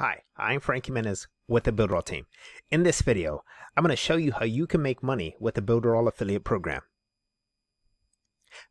Hi, I'm Frankie Menes with the Builderall team. In this video, I'm going to show you how you can make money with the Builderall affiliate program.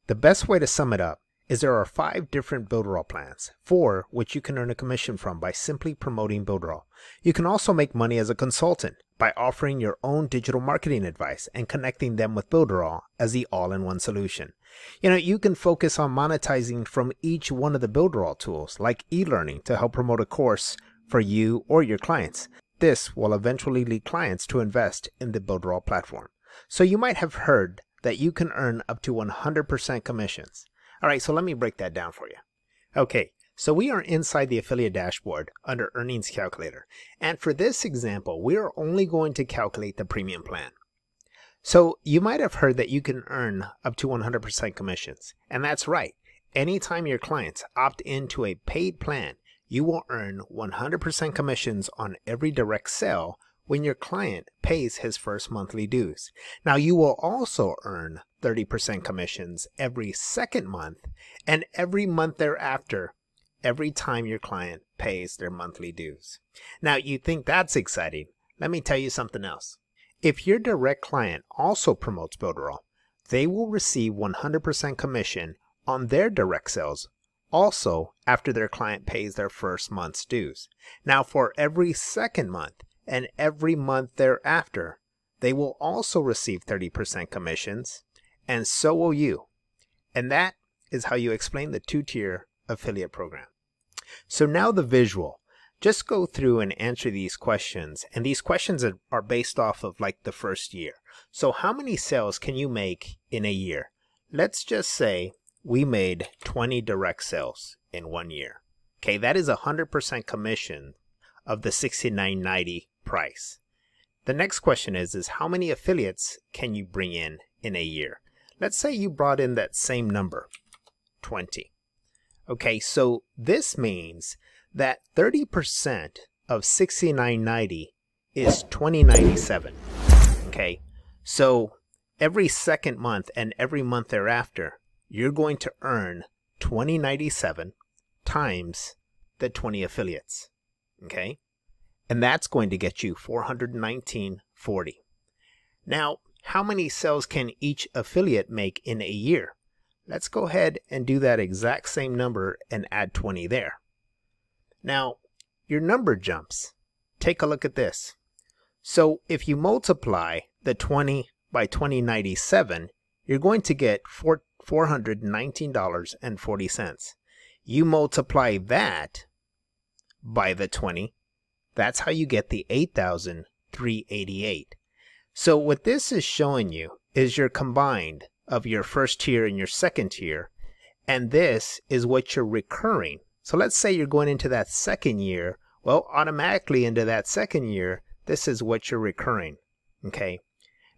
The best way to sum it up is there are 5 different Builderall plans, 4 which you can earn a commission from by simply promoting Builderall. You can also make money as a consultant by offering your own digital marketing advice and connecting them with Builderall as the all-in-one solution. You can focus on monetizing from each one of the Builderall tools like e-learning to help promote a course for you or your clients. This will eventually lead clients to invest in the Builderall platform. So you might have heard that you can earn up to 100% commissions. All right, so let me break that down for you. Okay, so we are inside the affiliate dashboard under earnings calculator. And for this example, we are only going to calculate the premium plan. So you might have heard that you can earn up to 100% commissions. And that's right. Anytime your clients opt into a paid plan, you will earn 100% commissions on every direct sale when your client pays his first monthly dues. Now, you will also earn 30% commissions every second month and every month thereafter, every time your client pays their monthly dues. Now, you think that's exciting. Let me tell you something else. If your direct client also promotes Builderall, they will receive 100% commission on their direct sales also after their client pays their first month's dues. Now, for every second month and every month thereafter, they will also receive 30% commissions, and so will you. And that is how you explain the 2-tier affiliate program. So now the visual. Just go through and answer these questions, and these questions are based off of like the first year. So how many sales can you make in a year? Let's just say we made 20 direct sales in 1 year. Okay, that is 100% commission of the $69.90 price. The next question is how many affiliates can you bring in a year? Let's say you brought in that same number, 20. Okay, so this means that 30% of $69.90 is $20.97. Okay, so every second month and every month thereafter, you're going to earn $20.97 times the 20 affiliates. Okay, and that's going to get you $419.40. Now, how many sales can each affiliate make in a year? Let's go ahead and do that exact same number and add 20 there. Now, your number jumps. Take a look at this. So if you multiply the 20 by $20.97, you're going to get $419.40. You multiply that by the 20, that's how you get the $8,388. So what this is showing you is your combined of your first tier and your second tier, and this is what you're recurring. So let's say you're going into that second year. Well, automatically into that second year, this is what you're recurring. Okay.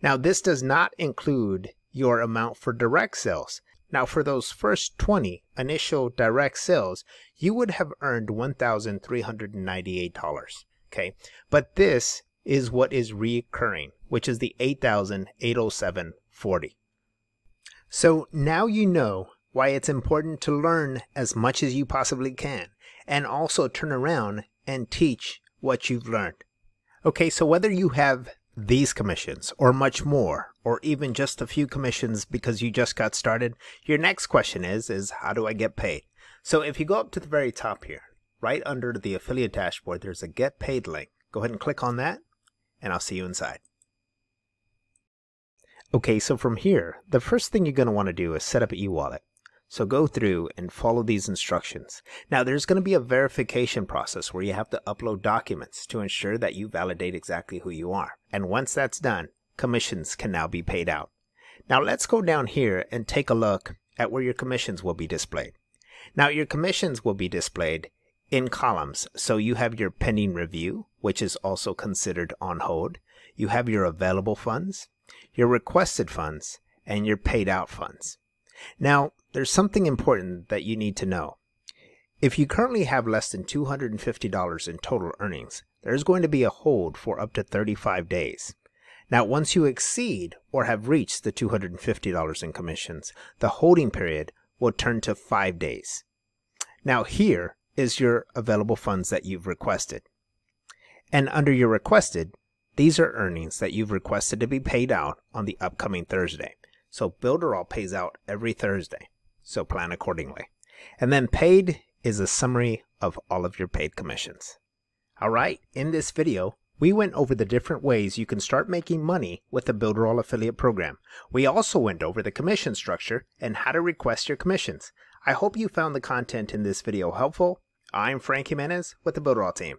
Now, this does not include your amount for direct sales. Now, for those first 20 initial direct sales, you would have earned $1,398. Okay. But this is what is recurring, which is the $8,807.40. So now you know why it's important to learn as much as you possibly can and also turn around and teach what you've learned. Okay, so whether you have these commissions or much more, or even just a few commissions because you just got started, your next question is how do I get paid? So if you go up to the very top here, right under the affiliate dashboard, there's a get paid link. Go ahead and click on that, and I'll see you inside. Okay, so from here, the first thing you're going to want to do is set up an e-wallet. So go through and follow these instructions. Now, there's going to be a verification process where you have to upload documents to ensure that you validate exactly who you are. And once that's done, commissions can now be paid out. Now, let's go down here and take a look at where your commissions will be displayed. Now, your commissions will be displayed in columns. So you have your pending review, which is also considered on hold. You have your available funds, your requested funds, and your paid out funds. Now, there's something important that you need to know. If you currently have less than $250 in total earnings, there's going to be a hold for up to 35 days. Now, once you exceed or have reached the $250 in commissions, the holding period will turn to 5 days. Now, here is your available funds that you've requested. And under your requested, these are earnings that you've requested to be paid out on the upcoming Thursday. So Builderall pays out every Thursday, so plan accordingly. And then paid is a summary of all of your paid commissions. All right, in this video, we went over the different ways you can start making money with the Builderall affiliate program. We also went over the commission structure and how to request your commissions. I hope you found the content in this video helpful. I'm Frank Jimenez with the Builderall team.